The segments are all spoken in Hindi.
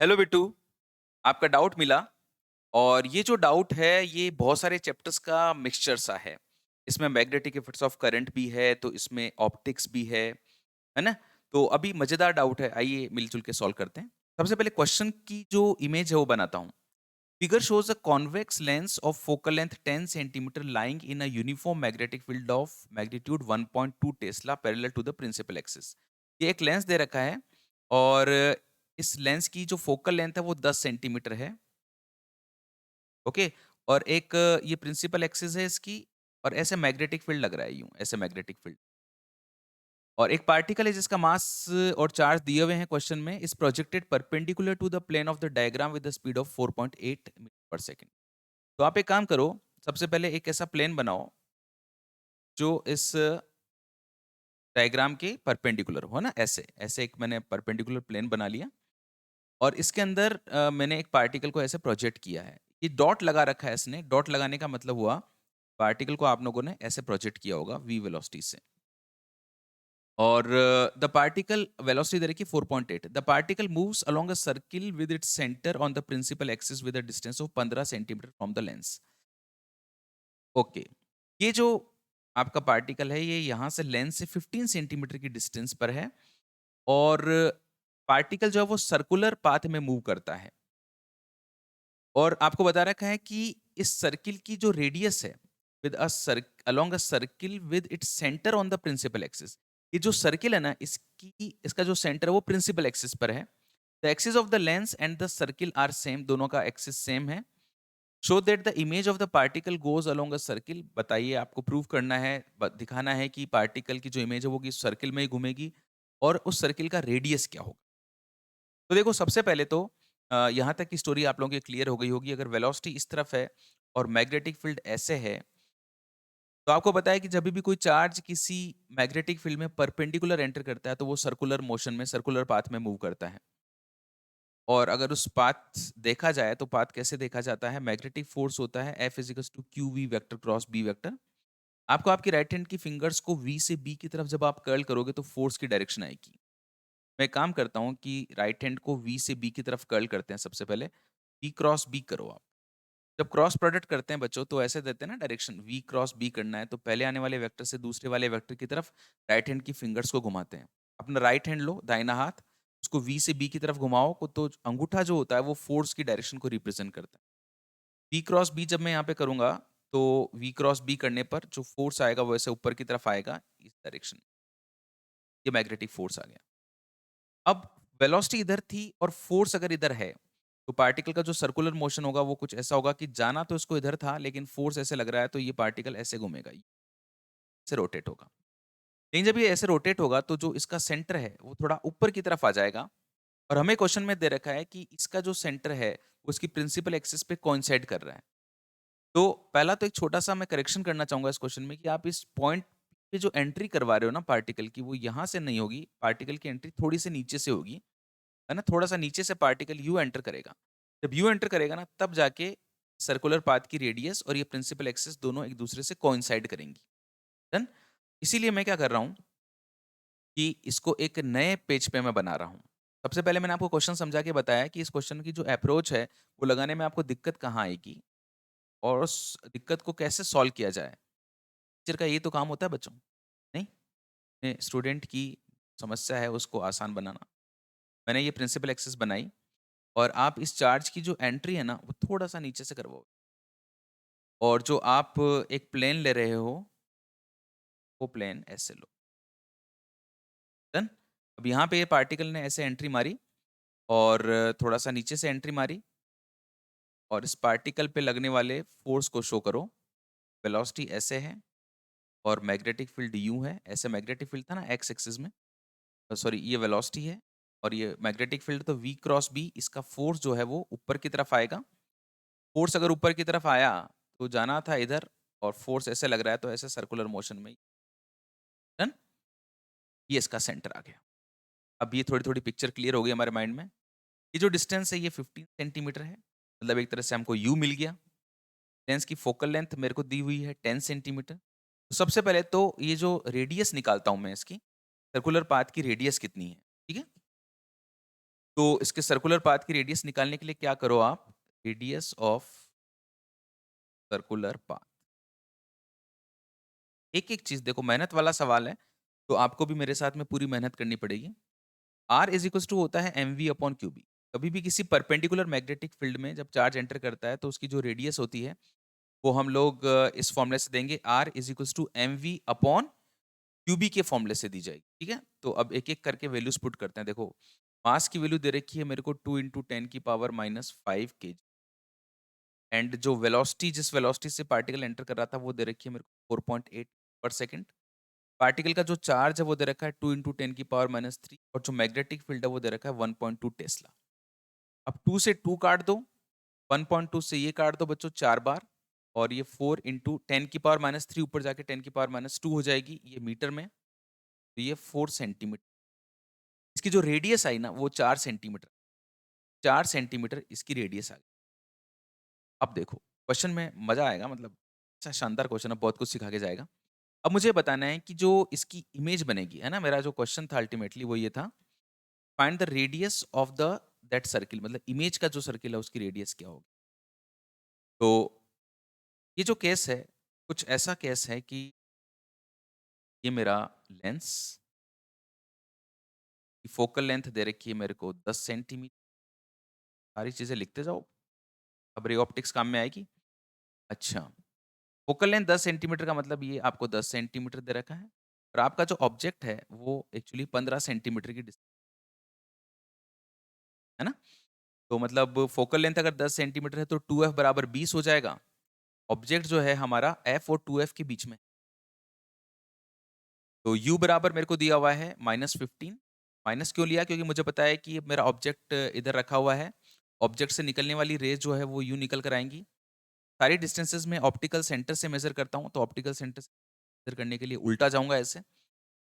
हेलो बिट्टू। आपका डाउट मिला। और ये जो डाउट है ये बहुत सारे चैप्टर्स का मिक्सचर सा है। इसमें मैग्नेटिक इफेक्ट्स ऑफ करंट भी है, तो इसमें ऑप्टिक्स भी है ना? तो अभी मजेदार डाउट है, आइए मिलजुल के सॉल्व करते हैं। सबसे पहले क्वेश्चन की जो इमेज है वो बनाता हूँ। Figure shows a convex lens of focal length 10 centimeter lying in a uniform magnetic field of magnitude 1.2 Tesla parallel to the principal axis। ये एक लेंस दे रखा है और इस लेंस की जो फोकल लेंथ है वो 10 सेंटीमीटर है। ओके। और एक ये प्रिंसिपल एक्सिस है इसकी। और ऐसे मैग्नेटिक फील्ड लग रहा है, यूं ऐसे मैग्नेटिक फील्ड। और एक पार्टिकल है जिसका मास और चार्ज दिए हुए हैं क्वेश्चन में, is projected perpendicular to the plane of the diagram with the speed of 4.8 metre per second. तो आप एक काम करो, सबसे पहले एक ऐसा प्लेन बनाओ जो इस डायग्राम के परपेंडिकुलर हो ना, ऐसे ऐसे एक मैंने परपेंडिकुलर प्लेन बना लिया। और इसके अंदर मैंने एक पार्टिकल को ऐसे प्रोजेक्ट किया है। ये डॉट लगा रखा है इसने। डॉट लगाने का मतलब हुआ पार्टिकल को आप लोगों ने ऐसे प्रोजेक्ट किया होगा v वेलोसिटी से। और द पार्टिकल वेलोसिटी दे रखी 4.8। The particle moves along a circle with its centre on the principal axis with a distance of 15 centimetre from the lens. Okay. ये जो आपका पार्टिकल है ये यहाँ से लेंस से 15 सेंटीमीटर की डिस्टेंस पर है। और पार्टिकल जो है वो सर्कुलर पाथ में मूव करता है। और आपको बता रखा है कि इस सर्किल की जो रेडियस है with a along a circle with its centre on the principal axis. ये जो सर्किल है ना, इसकी इसका जो सेंटर है वो प्रिंसिपल एक्सिस पर है। The axis of the lens and the circle are same, दोनों का एक्सिस सेम है। Show that the image of the particle goes along a circle. बताइए, आपको प्रूव करना है, दिखाना है कि पार्टिकल की जो इमेज है वो किस सर्किल में ही घूमेगी और उस सर्किल का रेडियस क्या होगा। तो देखो, सबसे पहले तो यहाँ तक की स्टोरी आप लोगों की क्लियर हो गई होगी। अगर वेलोसिटी इस तरफ है और मैग्नेटिक फील्ड ऐसे है, तो आपको पता है कि जब भी कोई चार्ज किसी मैग्नेटिक फील्ड में परपेंडिकुलर एंटर करता है तो वो सर्कुलर मोशन में, सर्कुलर पाथ में मूव करता है। और अगर उस पाथ देखा जाए तो पाथ कैसे देखा जाता है? मैग्नेटिक फोर्स होता है F equals to Q V vector cross B vector. आपको आपकी राइट हैंड की फिंगर्स को V से B की तरफ जब आप कर्ल करोगे तो फोर्स की डायरेक्शन आएगी। मैं काम करता हूँ कि राइट हैंड को V से B की तरफ कर्ल करते हैं। सबसे पहले B क्रॉस B करो आप। जब क्रॉस प्रोडक्ट करते हैं बच्चों तो ऐसे देते हैं ना डायरेक्शन, V क्रॉस B करना है तो पहले आने वाले वेक्टर से दूसरे वाले वेक्टर की तरफ राइट हैंड की फिंगर्स को घुमाते हैं। अपना राइट हैंड लो, दाहिना हाथ, उसको V से B की तरफ घुमाओ को, तो अंगूठा जो होता है वो फोर्स की डायरेक्शन को रिप्रेजेंट करता है। V क्रॉस B जब मैं यहाँ पे करूंगा तो V क्रॉस B करने पर जो फोर्स आएगा वो ऐसे ऊपर की तरफ आएगा इस डायरेक्शन। ये मैग्नेटिक फोर्स आ गया। अब वेलोसिटी इधर थी और फोर्स अगर इधर है, तो पार्टिकल का जो सर्कुलर मोशन होगा वो कुछ ऐसा होगा कि जाना तो इसको इधर था लेकिन फोर्स ऐसे लग रहा है तो ये पार्टिकल ऐसे घूमेगा, ऐसे रोटेट होगा। लेकिन जब ये ऐसे रोटेट होगा तो जो इसका सेंटर है वो थोड़ा ऊपर की तरफ आ जाएगा। और हमें क्वेश्चन में दे रखा है कि इसका जो सेंटर है वो उसकी प्रिंसिपल एक्सिस पे कोइंसाइड कर रहा है। तो पहला तो एक छोटा-सा मैं करेक्शन करना चाहूँगा इस क्वेश्चन में कि आप इस पॉइंट पे जो एंट्री करवा रहे हो ना पार्टिकल की, वो यहाँ से नहीं होगी। पार्टिकल की एंट्री थोड़ी सी नीचे से होगी, है ना? थोड़ा-सा नीचे से पार्टिकल यू एंटर करेगा। जब यू एंटर करेगा ना, तब जाके सर्कुलर पाथ की रेडियस और ये प्रिंसिपल एक्सिस दोनों एक दूसरे से कोइंसाइड करेंगी। डन? इसीलिए मैं क्या कर रहा हूँ कि इसको एक नए पेज पे मैं बना रहा हूँ। सबसे पहले मैंने आपको क्वेश्चन समझा के बताया कि इस क्वेश्चन की जो अप्रोच है, वो लगाने में आपको दिक्कत कहाँ आएगी और उस दिक्कत को कैसे सॉल्व किया जाए। टीचर का ये तो काम होता है बच्चों, नहीं? स्टूडेंट की समस्या है उसको आसान बनाना। मैंने ये प्रिंसिपल एक्सिस बनाई और आप इस चार्ज की जो एंट्री है ना वो थोड़ा-सा नीचे से करवाओ। और जो आप एक प्लेन ले रहे हो, वो प्लेन ऐसे लो। डन? अब यहाँ पे ये पार्टिकल ने ऐसे एंट्री मारी और थोड़ा-सा नीचे से एंट्री मारी और इस पार्टिकल पे लगने वाले फ़ोर्स को शो करो। वेलोसिटी ऐसे है और मैग्नेटिक फील्ड यूँ है। ऐसे मैग्नेटिक फील्ड था ना एक्स एक्सिस में, सॉरी ये वेलोसिटी है और ये मैग्नेटिक फील्ड तो V क्रॉस B, इसका फ़ोर्स जो है वो ऊपर की तरफ आएगा। फ़ोर्स अगर ऊपर की तरफ आया तो जाना था इधर और फ़ोर्स ऐसे लग रहा है तो ऐसे सर्कुलर मोशन में। डन? ये इसका सेंटर आ गया। अब ये थोड़ी-थोड़ी पिक्चर क्लियर हो गई हमारे माइंड में। ये जो डिस्टेंस है ये 15 सेंटीमीटर है। मतलब एक तरह से हमको U मिल गया। लेंस की फोकल लेंथ मेरे को दी हुई है 10 सेंटीमीटर। तो सबसे पहले तो ये जो रेडियस निकालता हूँ मैं इसकी, सर्कुलर पाथ की रेडियस कितनी है, ठीक है? तो इसके सर्कुलर पाथ की रेडियस निकालने के लिए क्या करो आप, रेडियस ऑफ सर्कुलर पाथ। एक-एक चीज़ देखो, मेहनत वाला सवाल है, तो आपको भी मेरे साथ में पूरी मेहनत करनी पड़ेगी। R इज़ इक्वल्स टू होता है mv अपॉन क्यूबी। कभी भी किसी परपेंडिकुलर मैग्नेटिक फील्ड में जब चार्ज एंटर करता है, तो उसकी जो रेडियस होती है, वो हम लोग इस फॉर्मूले से देंगे, R is equals to mv upon QB के फॉर्मूले से दी जाएगी, ठीक है? तो अब एक-एक करके वैल्यूज़ पुट करते हैं। देखो, मास की वैल्यू दे रखी है मेरे को 2 इंटू 10 की पावर माइनस 5 केजी, एंड जो वेलोसिटी, जिस वेलोसिटी से पार्टिकल एंटर कर रहा था, वो दे रखी है मेरे को 4.8 पर सेकंड। पार्टिकल का जो चार्ज है वो दे रखा है 2 इंटू 10 की पावर माइनस 3, और जो मैग्नेटिक फील्ड है वो दे रखा है 1.2 टेस्ला। अब 2 से 2 काट दो, 1.2 से ये काट दो बच्चों 4 बार, और ये 4 इंटू 10 की पावर माइनस 3 ऊपर जाके 10 की पावर माइनस 2 हो जाएगी, ये मीटर में। तो ये 4 सेंटीमीटर। इसकी जो रेडियस आई ना, वो 4 सेंटीमीटर। 4 सेंटीमीटर इसकी रेडियस आ गई। अब देखो, क्वेश्चन में मजा आएगा, मतलब अच्छा शानदार क्वेश्चन है, बहुत कुछ सिखा के जाएगा। अब मुझे बताना है कि जो इसकी इमेज बनेगी, है ना, मेरा जो क्वेश्चन था अल्टीमेटली वो ये था, find the radius of the that circle, मतलब इमेज का जो सर्किल है उसकी रेडियस क्या होगी। तो ये जो केस है, कुछ ऐसा केस है कि ये मेरा लेंस की फोकल लेंथ दे रखी है मेरे को 10 सेंटीमीटर। सारी चीजें लिखते जाओ, अब रे ऑप्टिक्स काम में आएगी। अच्छा, फोकल लेंथ 10 सेंटीमीटर का मतलब ये आपको 10 सेंटीमीटर दे रखा है, और आपका जो ऑब्जेक्ट है वो एक्चुअली 15 सेंटीमीटर की डिस्टेंस, है ना। तो मतलब फोकल लेंथ अगर 10 सेंटीमीटर है तो 2f बराबर 20 हो जाएगा। ऑब्जेक्ट जो है हमारा f और 2f के बीच में, तो u बराबर मेरे को दिया हुआ है -15। माइनस क्यों लिया? क्योंकि मुझे पता है कि मेरा ऑब्जेक्ट इधर रखा हुआ है। ऑब्जेक्ट से निकलने वाली रेज़ जो है वो u निकल कर आएँगी। सारी डिस्टेंसेज़ मैं ऑप्टिकल सेंटर से मेज़र करता हूँ, तो ऑप्टिकल सेंटर से मेज़र करने के लिए उल्टा जाऊँगा ऐसे।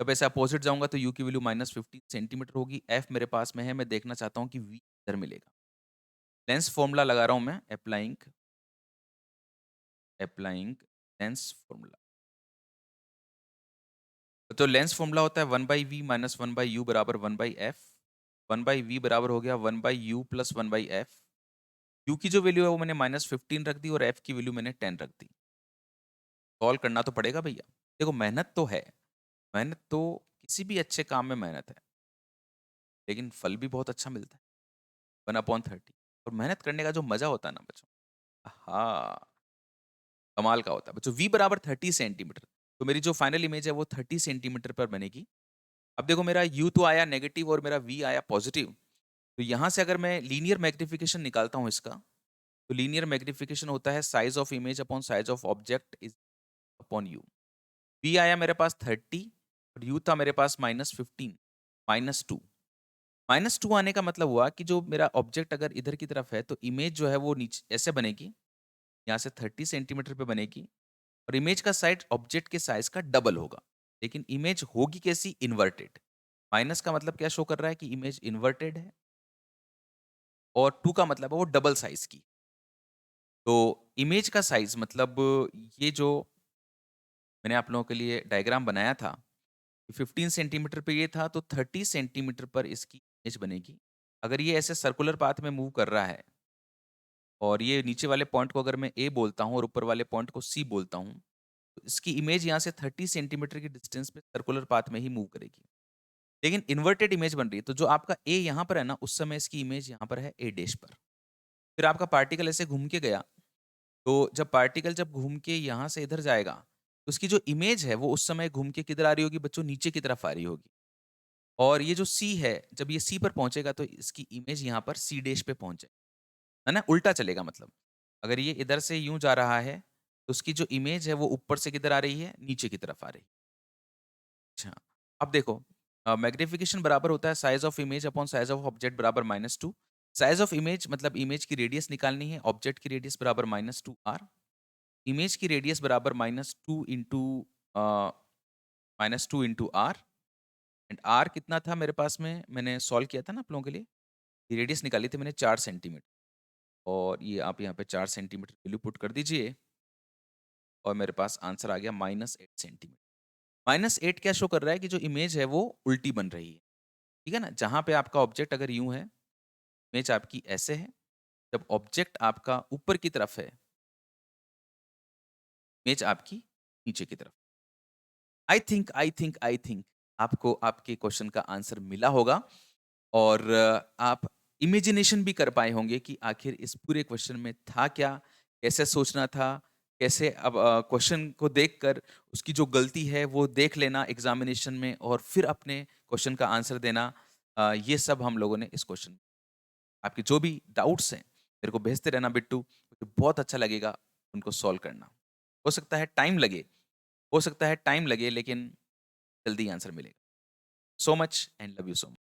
जब ऐसे अपोज़िट जाऊँगा तो u की वैल्यू -15 सेंटीमीटर होगी। f मेरे पास में है, मैं देखना चाहता हूँ कि v किधर मिलेगा। लेंस फ़ॉर्मूला लगा रहा हूँ मैं, अप्लाइंग लेंस फ़ॉर्मूला। तो लेंस फ़ॉर्मूला होता है 1/v माइनस 1/u बराबर 1/f। 1/v बराबर हो गया 1/u प्लस 1/f। u की जो वैल्यू है वो मैंने -15 रख दी, और f की वैल्यू मैंने 10 रख दी। सॉल्व करना तो पड़ेगा भैया। देखो, मेहनत तो है, मेहनत तो किसी भी अच्छे काम में मेहनत है, लेकिन फल भी बहुत अच्छा मिलता है, 1/30। और मेहनत करने का जो मज़ा होता है ना बच्चों, आहा! कमाल का होता है। बच्चों v बराबर 30 सेंटीमीटर, तो मेरी जो फाइनल इमेज है वो 30 सेंटीमीटर पर बनेगी। अब देखो, मेरा u तो आया नेगेटिव और मेरा v आया पॉजिटिव। तो यहाँ से अगर मैं लीनियर मैग्नीफिकेशन निकालता हूँ इसका, तो लीनियर मैग्नीफिकेशन होता है size of image upon size of object is upon u। v आया मेरे पास 30, और u था मेरे पास -15, -2। -2 आने का मतलब हुआ कि जो मेरा ऑब्जेक्ट अगर इधर की तरफ है, तो इमेज जो है वो नीचे ऐसे बनेगी, यहाँ से 30 सेंटीमीटर पे बनेगी, और इमेज का साइज़ ऑब्जेक्ट के साइज़ का डबल होगा। लेकिन इमेज होगी कैसी? इन्वर्टेड। माइनस का मतलब क्या शो कर रहा है कि इमेज इन्वर्टेड है, और 2 का मतलब है वो डबल साइज़ की। तो इमेज का साइज़ मतलब, ये जो मैंने आप लोगों के लिए डायग्राम बनाया था, 15 सेंटीमीटर पे ये था, तो 30 सेंटीमीटर पर इसकी इमेज बनेगी। अगर ये ऐसे सर्कुलर पाथ में मूव कर रहा है, और ये नीचे वाले पॉइंट को अगर मैं A बोलता हूँ और ऊपर वाले पॉइंट को C बोलता हूँ, तो इसकी इमेज यहाँ से 30 सेंटीमीटर की डिस्टेंस पे सर्कुलर पाथ में ही मूव करेगी। लेकिन इन्वर्टेड इमेज बन रही है, तो जो आपका A यहाँ पर है ना, उस समय इसकी इमेज यहाँ पर है A डैश पर। फिर आपका पार्टिकल ऐसे घूम के गया, तो जब पार्टिकल जब घूम के यहाँ से इधर जाएगा, तो उसकी जो इमेज है वो उस समय घूम के किधर आ रही होगी बच्चों? नीचे की तरफ आ रही होगी। और ये जो C है, जब ये C पर पहुँचेगा तो इसकी इमेज यहाँ पर C डैश पे पहुँचे, है ना? उल्टा चलेगा मतलब। अगर ये इधर से यूँ जा रहा है, तो उसकी जो इमेज है वो ऊपर से किधर आ रही है? नीचे की तरफ आ रही है। अच्छा, अब देखो, मैग्नीफिकेशन बराबर होता है size of image upon size of object बराबर -2। साइज़ ऑफ इमेज मतलब इमेज की रेडियस निकालनी है, ऑब्जेक्ट की रेडियस बराबर -2r। इमेज की रेडियस बराबर -2 into a, -2 into R, and R कितना था मेरे पास में? मैंने सॉल्व किया था ना आप लोगों के लिए। ये रेडियस निकाली थी मैंने 4 सेंटीमीटर, और ये आप यहाँ पे 4 सेंटीमीटर वैल्यू पुट कर दीजिए, और मेरे पास आंसर आ गया -8 सेंटीमीटर। -8 क्या शो कर रहा है कि जो इमेज है वो उल्टी बन रही है। ठीक है ना? जहाँ पे आपका ऑब्जेक्ट अगर यूँ है, इमेज आपकी ऐसे है, जब ऑब्जेक्ट आपका ऊपर की तरफ है, इमेज आपकी नीचे की तरफ। आई थिंक आपको आपके क्वेश्चन का आंसर मिला होगा और आप इमेजिनेशन भी कर पाए होंगे कि आखिर इस पूरे क्वेश्चन में था क्या, कैसे सोचना था, कैसे अब क्वेश्चन को देखकर उसकी जो गलती है वो देख लेना एग्जामिनेशन में और फिर अपने क्वेश्चन का आंसर देना। ये सब हम लोगों ने इस क्वेश्चन, आपके जो भी डाउट्स हैं मेरे को भेजते रहना बिट्टू, मुझे बहुत अच्छा लगेगा उनको सॉल्व करना। हो सकता है टाइम लगे, हो सकता है टाइम लगे, लेकिन जल्दी आंसर मिलेगा। So much and love you so much.